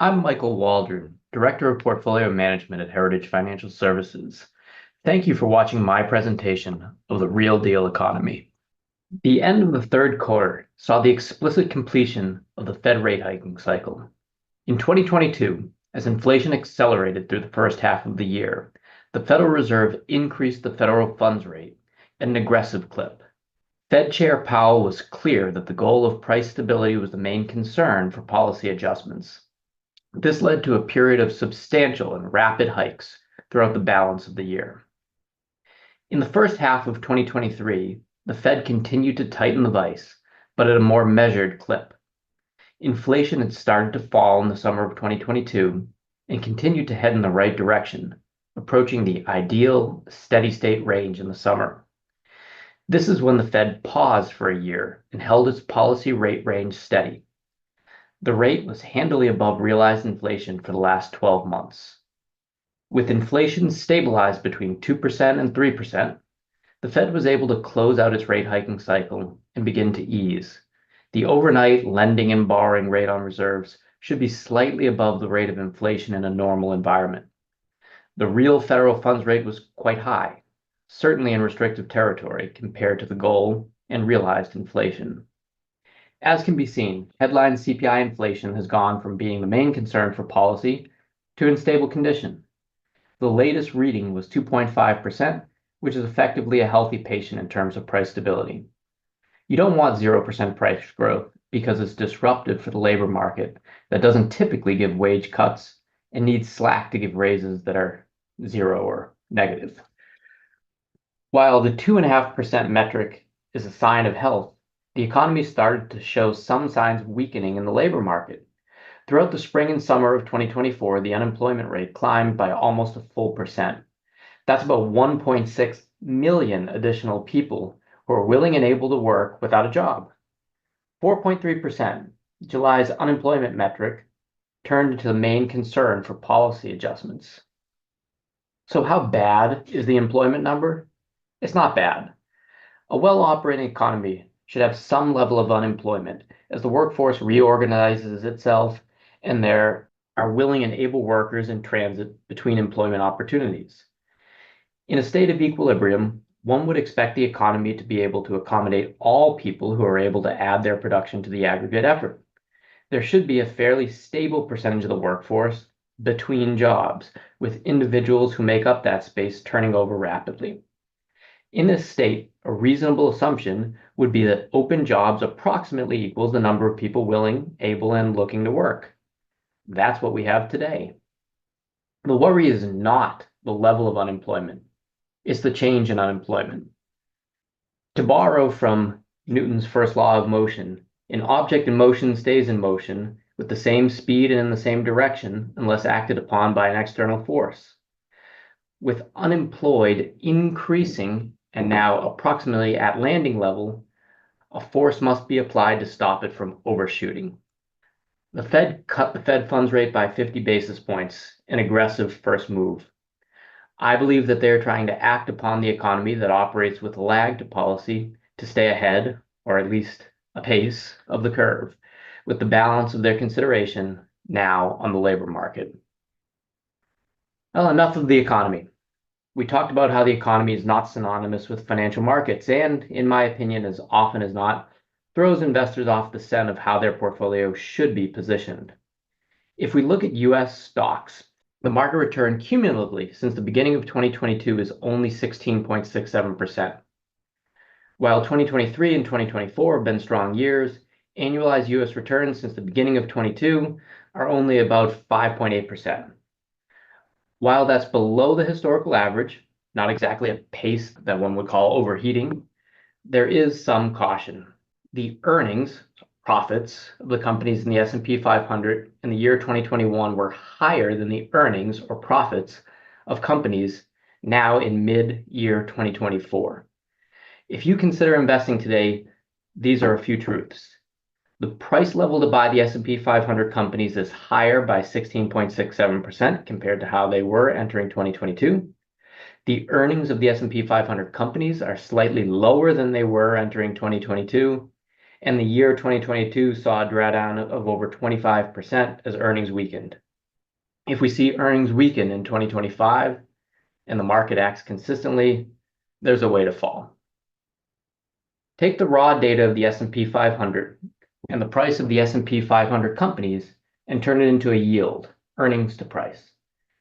I'm Michael Waldron, Director of Portfolio Management at Heritage Financial Services. Thank you for watching my presentation of the real deal economy. The end of the third quarter saw the explicit completion of the Fed rate hiking cycle. In 2022, as inflation accelerated through the first half of the year, the Federal Reserve increased the federal funds rate at an aggressive clip. Fed Chair Powell was clear that the goal of price stability was the main concern for policy adjustments. This led to a period of substantial and rapid hikes throughout the balance of the year. In the first half of 2023, the Fed continued to tighten the vise, but at a more measured clip. Inflation had started to fall in the summer of 2022 and continued to head in the right direction, approaching the ideal steady state range in the summer. This is when the Fed paused for a year and held its policy rate range steady. The rate was handily above realized inflation for the last 12 months. With inflation stabilized between 2% and 3%, the Fed was able to close out its rate hiking cycle and begin to ease. The overnight lending and borrowing rate on reserves should be slightly above the rate of inflation in a normal environment. The real federal funds rate was quite high, certainly in restrictive territory compared to the goal and realized inflation. As can be seen, headline CPI inflation has gone from being the main concern for policy to in stable condition. The latest reading was 2.5%, which is effectively a healthy patient in terms of price stability. You don't want 0% price growth because it's disruptive for the labor market that doesn't typically give wage cuts and needs slack to give raises that are zero or negative. While the 2.5% metric is a sign of health, the economy started to show some signs of weakening in the labor market. Throughout the spring and summer of 2024, the unemployment rate climbed by almost a full percent. That's about 1.6 million additional people who are willing and able to work without a job. 4.3%, July's unemployment metric, turned into the main concern for policy adjustments. So how bad is the employment number? It's not bad. A well-operating economy should have some level of unemployment as the workforce reorganizes itself and there are willing and able workers in transit between employment opportunities. In a state of equilibrium, one would expect the economy to be able to accommodate all people who are able to add their production to the aggregate effort. There should be a fairly stable percentage of the workforce between jobs, with individuals who make up that space turning over rapidly. In this state, a reasonable assumption would be that open jobs approximately equals the number of people willing, able, and looking to work. That's what we have today. The worry is not the level of unemployment. It's the change in unemployment. To borrow from Newton's first law of motion, an object in motion stays in motion with the same speed and in the same direction unless acted upon by an external force. With unemployed increasing and now approximately at landing level, a force must be applied to stop it from overshooting. The Fed cut the Fed funds rate by 50 basis points, an aggressive first move. I believe that they're trying to act upon the economy that operates with a lag to policy to stay ahead, or at least apace, of the curve, with the balance of their consideration now on the labor market. Well, enough of the economy. We talked about how the economy is not synonymous with financial markets and, in my opinion, as often as not, throws investors off the scent of how their portfolio should be positioned. If we look at US stocks, the market return cumulatively since the beginning of 2022 is only 16.67%. While 2023 and 2024 have been strong years, annualized US returns since the beginning of 22 are only about 5.8%. While that's below the historical average, not exactly a pace that one would call overheating, there is some caution. The earnings, profits of the companies in the S&P 500 in the year 2021 were higher than the earnings or profits of companies now in mid-year 2024. If you consider investing today, these are a few truths. The price level to buy the S&P 500 companies is higher by 16.67% compared to how they were entering 2022. The earnings of the S&P 500 companies are slightly lower than they were entering 2022, and the year 2022 saw a drawdown of over 25% as earnings weakened. If we see earnings weaken in 2025 and the market acts consistently, there's a way to fall. Take the raw data of the S&P 500 and the price of the S&P 500 companies and turn it into a yield, earnings to price.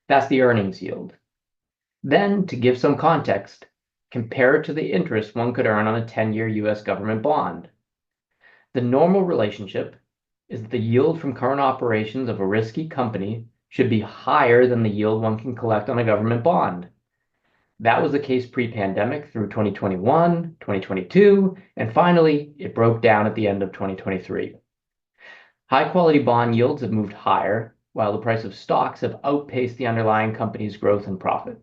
That's the earnings yield. Then, to give some context, compare it to the interest one could earn on a 10-year US government bond. The normal relationship is that the yield from current operations of a risky company should be higher than the yield one can collect on a government bond. That was the case pre-pandemic through 2021, 2022, and finally, it broke down at the end of 2023. High-quality bond yields have moved higher, while the price of stocks have outpaced the underlying company's growth and profit.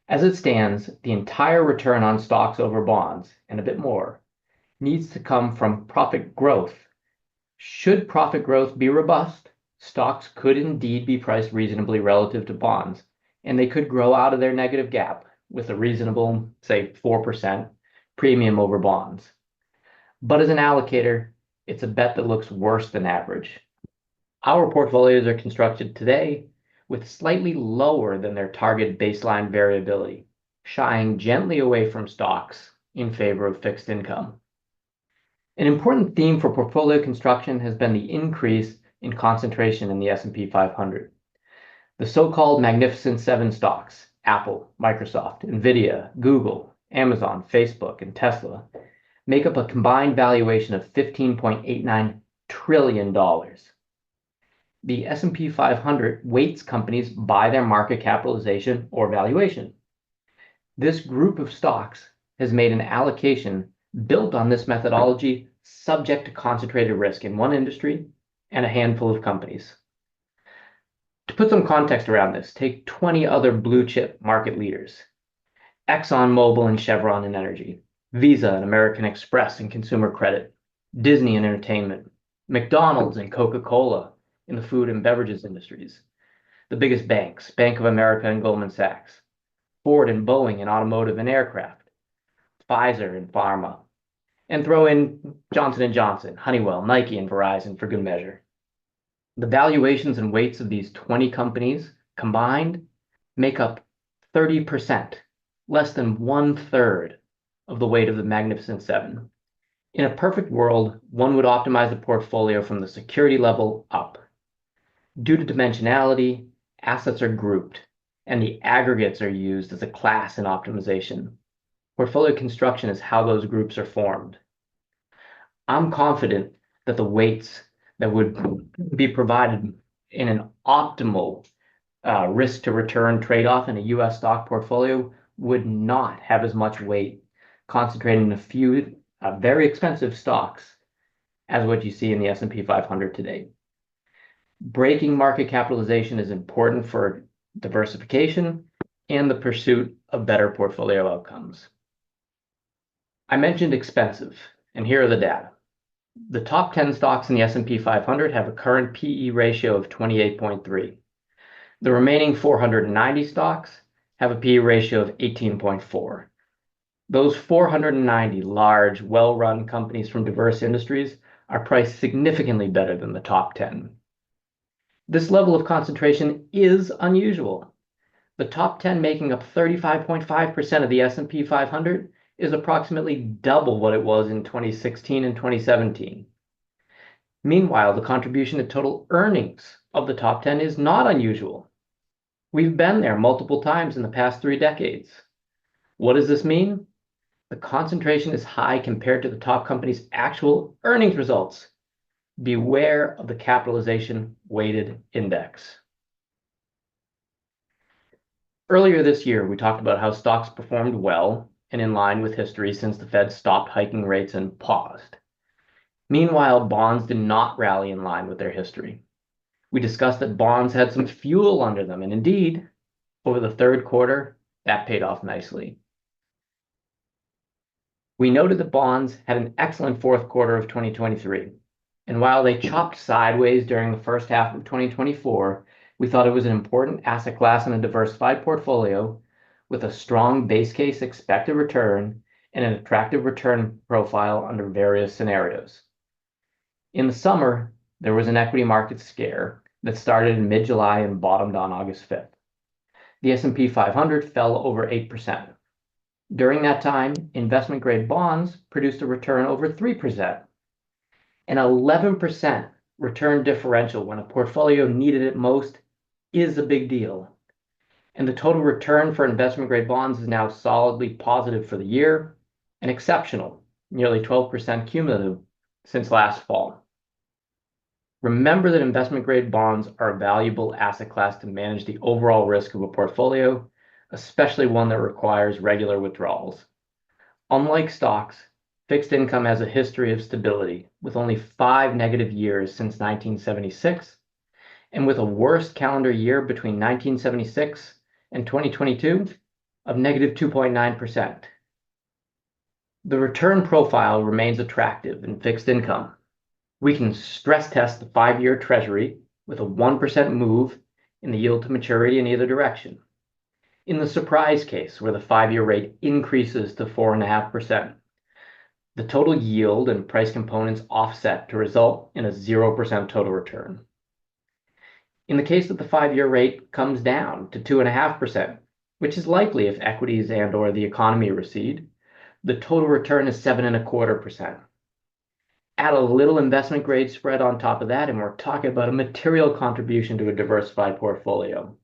As it stands, the entire return on stocks over bonds, and a bit more, needs to come from profit growth. Should profit growth be robust, stocks could indeed be priced reasonably relative to bonds, and they could grow out of their negative gap with a reasonable, say, 4% premium over bonds. But as an allocator, it's a bet that looks worse than average. Our portfolios are constructed today with slightly lower than their target baseline variability, shying gently away from stocks in favor of fixed income. An important theme for portfolio construction has been the increase in concentration in the S&P 500. The so-called Magnificent Seven stocks, Apple, Microsoft, Nvidia, Google, Amazon, Facebook, and Tesla, make up a combined valuation of $15.89 trillion. The S&P 500 weights companies by their market capitalization or valuation. This group of stocks has made an allocation built on this methodology subject to concentrated risk in one industry and a handful of companies. To put some context around this, take 20 other blue chip market leaders: ExxonMobil and Chevron in energy, Visa and American Express in consumer credit, Disney in entertainment, McDonald's and Coca-Cola in the food and beverages industries, the biggest banks, Bank of America and Goldman Sachs, Ford and Boeing in automotive and aircraft, Pfizer and pharma, and throw in Johnson & Johnson, Honeywell, Nike, and Verizon for good measure. The valuations and weights of these 20 companies combined make up 30%, less than 1/3 of the weight of the Magnificent Seven. In a perfect world, one would optimize the portfolio from the security level up. Due to dimensionality, assets are grouped, and the aggregates are used as a class in optimization. Portfolio construction is how those groups are formed. I'm confident that the weights that would be provided in an optimal risk to return trade-off in a US stock portfolio would not have as much weight concentrating in a few very expensive stocks as what you see in the S&P 500 today. Breaking market capitalization is important for diversification and the pursuit of better portfolio outcomes. I mentioned expensive, and here are the data. The top 10 stocks in the S&P 500 have a current PE ratio of 28.3. The remaining 490 stocks have a PE ratio of 18.4. Those 490 large, well-run companies from diverse industries are priced significantly better than the top 10. This level of concentration is unusual. The top 10 making up 35.5% of the S&P 500 is approximately double what it was in 2016 and 2017. Meanwhile, the contribution to total earnings of the top 10 is not unusual. We've been there multiple times in the past 3 decades. What does this mean? The concentration is high compared to the top company's actual earnings results. Beware of the capitalization weighted index. Earlier this year, we talked about how stocks performed well and in line with history since the Fed stopped hiking rates and paused. Meanwhile, bonds did not rally in line with their history. We discussed that bonds had some fuel under them, and indeed, over the third quarter, that paid off nicely. We noted that bonds had an excellent fourth quarter of 2023, and while they chopped sideways during the first half of 2024, we thought it was an important asset class in a diversified portfolio with a strong base case expected return and an attractive return profile under various scenarios. In the summer, there was an equity market scare that started in mid-July and bottomed on August 5th. The S&P 500 fell over 8%. During that time, investment-grade bonds produced a return over 3%. An 11% return differential when a portfolio needed it most is a big deal. And the total return for investment-grade bonds is now solidly positive for the year and exceptional, nearly 12% cumulative since last fall. Remember that investment-grade bonds are a valuable asset class to manage the overall risk of a portfolio, especially one that requires regular withdrawals. Unlike stocks, fixed income has a history of stability, with only 5 negative years since 1976, and with a worst calendar year between 1976 and 2022 of negative 2.9%. The return profile remains attractive in fixed income. We can stress test the 5-year Treasury with a 1% move in the yield to maturity in either direction. In the surprise case, where the 5-year rate increases to 4.5%, the total yield and price components offset to result in a 0% total return. In the case that the 5-year rate comes down to 2.5%, which is likely if equities and/or the economy recede, the total return is 7.25%. Add a little investment grade spread on top of that, and we're talking about a material contribution to a diversified portfolio.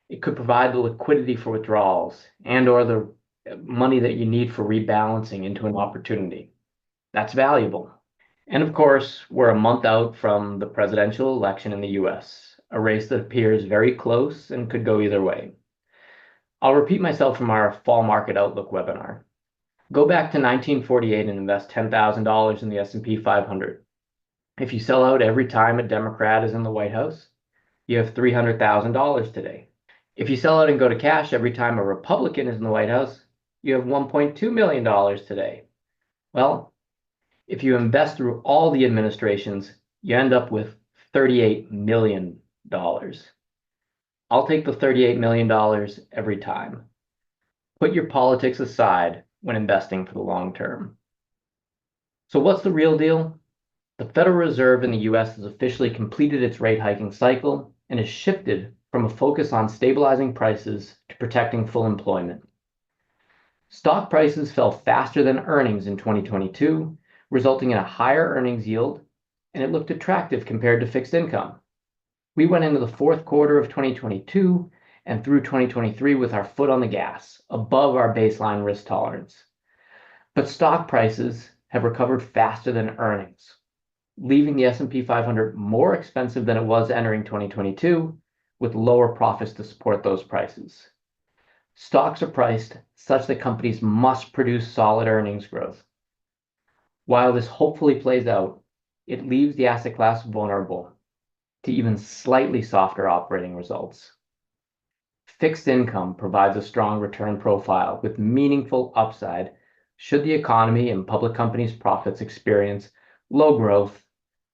It could provide the liquidity for withdrawals and/or the money that you need for rebalancing into an opportunity. That's valuable. And of course, we're a month out from the presidential election in the US, a race that appears very close and could go either way. I'll repeat myself from our Fall Market Outlook webinar. Go back to 1948 and invest $10,000 in the S&P 500. If you sell out every time a Democrat is in the White House, you have $300,000 today. If you sell out and go to cash every time a Republican is in the White House, you have $1.2 million today. Well, if you invest through all the administrations, you end up with $38 million. I'll take the $38 million every time. Put your politics aside when investing for the long term. So what's the real deal? The Federal Reserve in the US has officially completed its rate hiking cycle and has shifted from a focus on stabilizing prices to protecting full employment. Stock prices fell faster than earnings in 2022, resulting in a higher earnings yield, and it looked attractive compared to fixed income. We went into the fourth quarter of 2022 and through 2023 with our foot on the gas, above our baseline risk tolerance. But stock prices have recovered faster than earnings, leaving the S&P 500 more expensive than it was entering 2022, with lower profits to support those prices. Stocks are priced such that companies must produce solid earnings growth. While this hopefully plays out, it leaves the asset class vulnerable to even slightly softer operating results. Fixed income provides a strong return profile with meaningful upside should the economy and public companies' profits experience low growth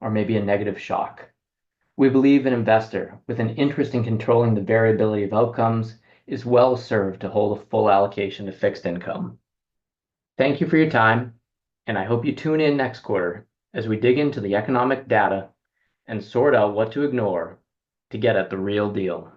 or maybe a negative shock. We believe an investor with an interest in controlling the variability of outcomes is well served to hold a full allocation to fixed income. Thank you for your time, and I hope you tune in next quarter as we dig into the economic data and sort out what to ignore to get at the real deal.